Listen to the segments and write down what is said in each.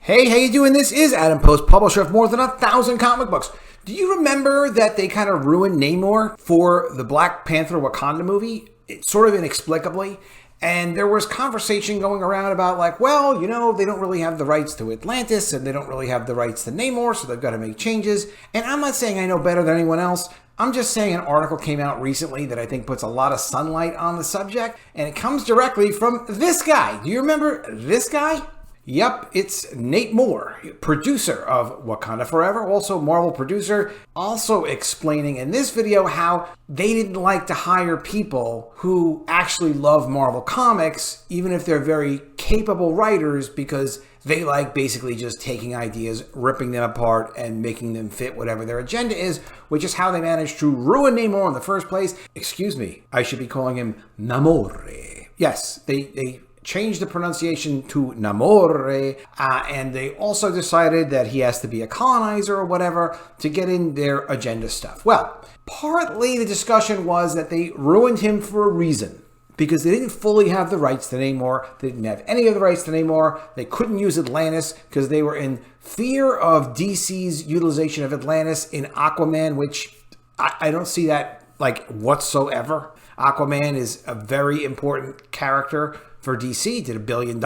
Hey, how you doing? This is Adam Post, publisher of more than 1,000 comic books. Do you remember that they kind of ruined Namor for the Black Panther Wakanda movie? Sort of inexplicably. And there was conversation going around about like, well, you know, they don't really have the rights to Atlantis and they don't really have the rights to Namor, so they've got to make changes. And I'm not saying I know better than anyone else. I'm just saying an article came out recently that I think puts a lot of sunlight on the subject, and it comes directly from this guy. Do you remember this guy? Yep, it's Namor, producer of Wakanda Forever, also Marvel producer, also explaining in this video how they didn't like to hire people who actually love Marvel Comics, even if they're very capable writers, because they like basically just taking ideas, ripping them apart, and making them fit whatever their agenda is, which is how they managed to ruin Namor in the first place. Excuse me, I should be calling him Namor. Yes, they changed the pronunciation to Namor, and they also decided that he has to be a colonizer or whatever to get in their agenda stuff. Well, partly the discussion was that they ruined him for a reason, because they didn't fully have the rights to Namor. They didn't have any of the rights to Namor. They couldn't use Atlantis because they were in fear of DC's utilization of Atlantis in Aquaman, which I don't see that like whatsoever. Aquaman is a very important character for DC, did $1 billion,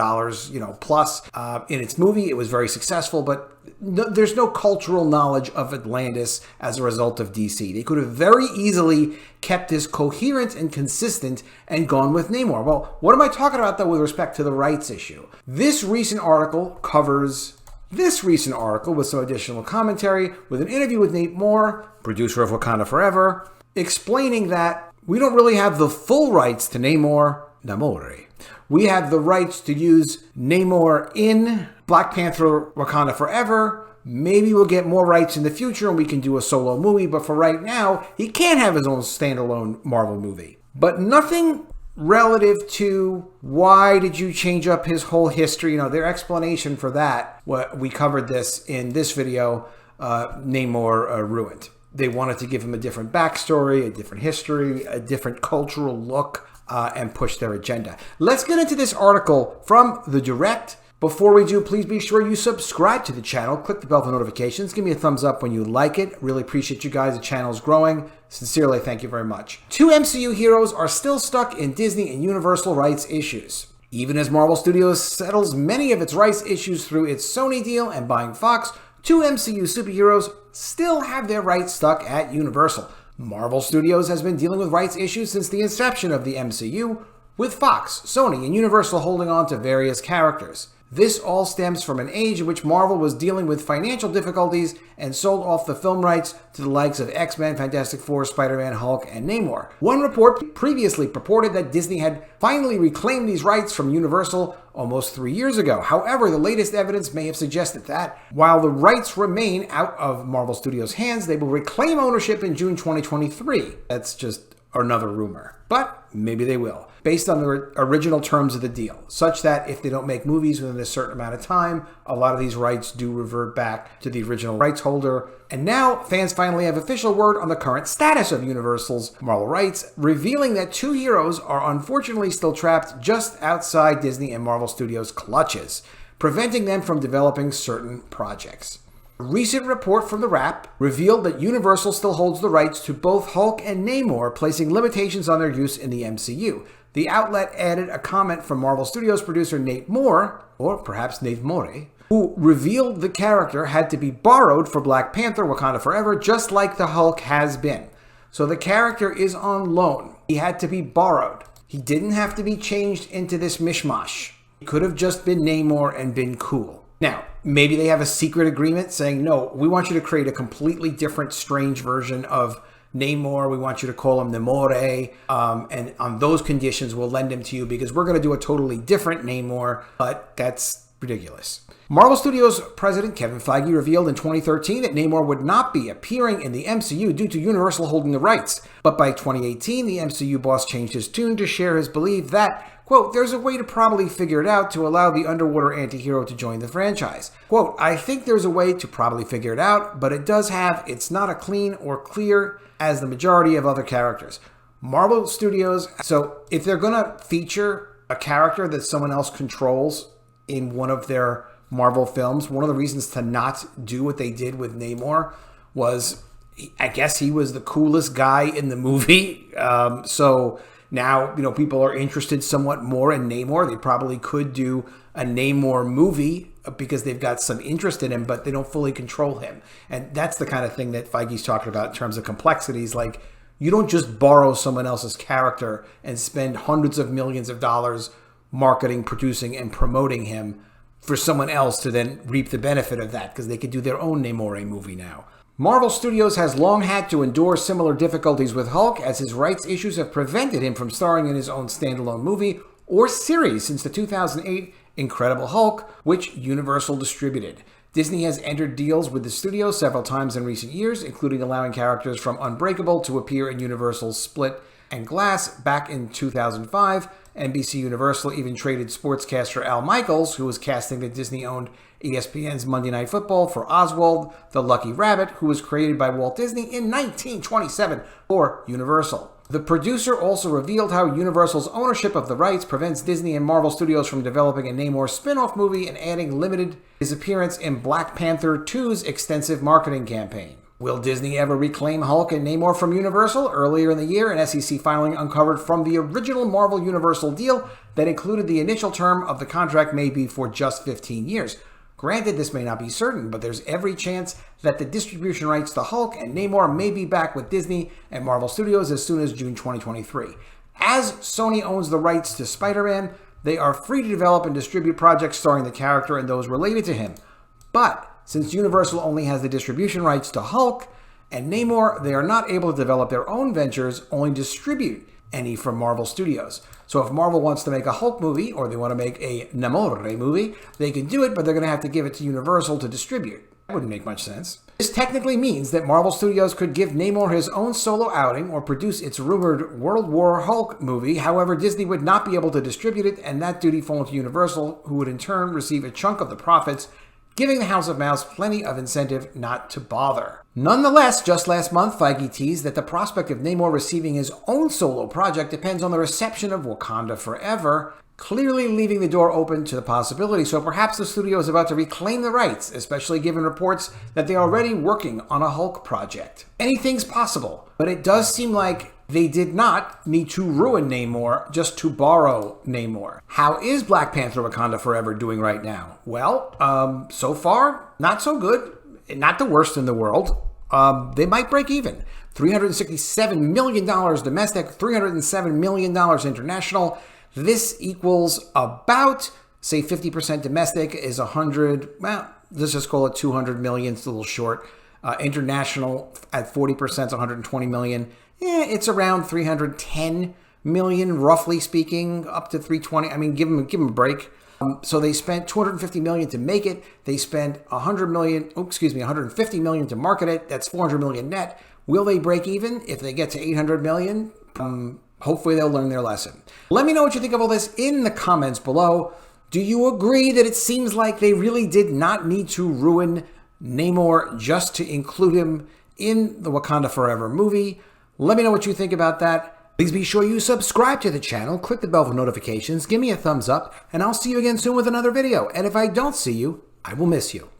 plus in its movie. It was very successful, but there's no cultural knowledge of Atlantis as a result of DC. They could have very easily kept this coherent and consistent and gone with Namor. Well, what am I talking about, though, with respect to the rights issue? This recent article covers this recent article with some additional commentary, with an interview with Namor, producer of Wakanda Forever, explaining that we don't really have the full rights to Namor. We have the rights to use Namor in Black Panther Wakanda Forever. Maybe we'll get more rights in the future and we can do a solo movie, but for right now, he can't have his own standalone Marvel movie. But nothing relative to why did you change up his whole history. Their explanation for that, we covered this in this video, Namor ruined. They wanted to give him a different backstory, a different history, a different cultural look, and push their agenda. Let's get into this article from The Direct. Before we do, please be sure you subscribe to the channel. Click the bell for notifications. Give me a thumbs up when you like it. Really appreciate you guys. The channel's growing. Sincerely, thank you very much. Two MCU heroes are still stuck in Disney and Universal rights issues. Even as Marvel Studios settles many of its rights issues through its Sony deal and buying Fox, two MCU superheroes still have their rights stuck at Universal. Marvel Studios has been dealing with rights issues since the inception of the MCU, with Fox, Sony, and Universal holding on to various characters. This all stems from an age in which Marvel was dealing with financial difficulties and sold off the film rights to the likes of X-Men, Fantastic Four, Spider-Man, Hulk, and Namor. One report previously purported that Disney had finally reclaimed these rights from Universal almost 3 years ago. However, the latest evidence may have suggested that, while the rights remain out of Marvel Studios' hands, they will reclaim ownership in June 2023. That's just another rumor. But maybe they will, based on the original terms of the deal, such that if they don't make movies within a certain amount of time, a lot of these rights do revert back to the original rights holder. And now fans finally have official word on the current status of Universal's Marvel rights, revealing that two heroes are unfortunately still trapped just outside Disney and Marvel Studios' clutches, preventing them from developing certain projects. A recent report from The Wrap revealed that Universal still holds the rights to both Hulk and Namor, placing limitations on their use in the MCU. The outlet added a comment from Marvel Studios producer Nate Moore, or perhaps Nate More, who revealed the character had to be borrowed for Black Panther Wakanda Forever, just like the Hulk has been. So the character is on loan. He had to be borrowed. He didn't have to be changed into this mishmash. He could have just been Namor and been cool. Now, maybe they have a secret agreement saying, no, we want you to create a completely different, strange version of Namor. We want you to call him Namor, and on those conditions, we'll lend him to you because we're going to do a totally different Namor, but that's ridiculous. Marvel Studios president Kevin Feige revealed in 2013 that Namor would not be appearing in the MCU due to Universal holding the rights. But by 2018, the MCU boss changed his tune to share his belief that, quote, there's a way to probably figure it out to allow the underwater anti-hero to join the franchise. Quote, I think there's a way to probably figure it out, but it's not a clean or clear as the majority of other characters. Marvel Studios, so if they're going to feature a character that someone else controls in one of their Marvel films. One of the reasons to not do what they did with Namor was, I guess, he was the coolest guy in the movie. So now, people are interested somewhat more in Namor. They probably could do a Namor movie because they've got some interest in him, but they don't fully control him. And that's the kind of thing that Feige's talking about in terms of complexities. Like, you don't just borrow someone else's character and spend hundreds of millions of dollars marketing, producing, and promoting him for someone else to then reap the benefit of that, because they could do their own Namor movie now. Marvel Studios has long had to endure similar difficulties with Hulk, as his rights issues have prevented him from starring in his own standalone movie or series since the 2008 Incredible Hulk, which Universal distributed. Disney has entered deals with the studio several times in recent years, including allowing characters from Unbreakable to appear in Universal's Split and Glass back in 2005. NBC Universal even traded sportscaster Al Michaels, who was casting the Disney-owned ESPN's Monday Night Football, for Oswald the Lucky Rabbit, who was created by Walt Disney in 1927 for Universal. The producer also revealed how Universal's ownership of the rights prevents Disney and Marvel Studios from developing a Namor spin-off movie and adding limited his appearance in Black Panther 2's extensive marketing campaign. Will Disney ever reclaim Hulk and Namor from Universal? Earlier in the year, an SEC filing uncovered from the original Marvel Universal deal that included the initial term of the contract may be for just 15 years. Granted, this may not be certain, but there's every chance that the distribution rights to Hulk and Namor may be back with Disney and Marvel Studios as soon as June 2023. As Sony owns the rights to Spider-Man, they are free to develop and distribute projects starring the character and those related to him. But since Universal only has the distribution rights to Hulk and Namor, they are not able to develop their own ventures, only distribute any from Marvel Studios. So if Marvel wants to make a Hulk movie, or they want to make a Namor movie, they can do it, but they're going to have to give it to Universal to distribute. That wouldn't make much sense. This technically means that Marvel Studios could give Namor his own solo outing or produce its rumored World War Hulk movie. However, Disney would not be able to distribute it, and that duty falls to Universal, who would in turn receive a chunk of the profits, giving the House of Mouse plenty of incentive not to bother. Nonetheless, just last month, Feige teased that the prospect of Namor receiving his own solo project depends on the reception of Wakanda Forever, clearly leaving the door open to the possibility. So perhaps the studio is about to reclaim the rights, especially given reports that they are already working on a Hulk project. Anything's possible, but it does seem like they did not need to ruin Namor just to borrow Namor. How is Black Panther Wakanda Forever doing right now? Well, so far, not so good. Not the worst in the world. They might break even. $367 million domestic, $307 million international. This equals about, say, 50% domestic is 100, well, let's just call it 200 million. It's a little short. International at 40% is 120 million. It's around 310 million, roughly speaking, up to 320. I mean, give them a break. So they spent 250 million to make it. They spent 150 million to market it. That's 400 million net. Will they break even if they get to 800 million? Hopefully they'll learn their lesson. Let me know what you think of all this in the comments below. Do you agree that it seems like they really did not need to ruin Namor just to include him in the Wakanda Forever movie? Let me know what you think about that. Please be sure you subscribe to the channel, click the bell for notifications, give me a thumbs up, and I'll see you again soon with another video. And if I don't see you, I will miss you.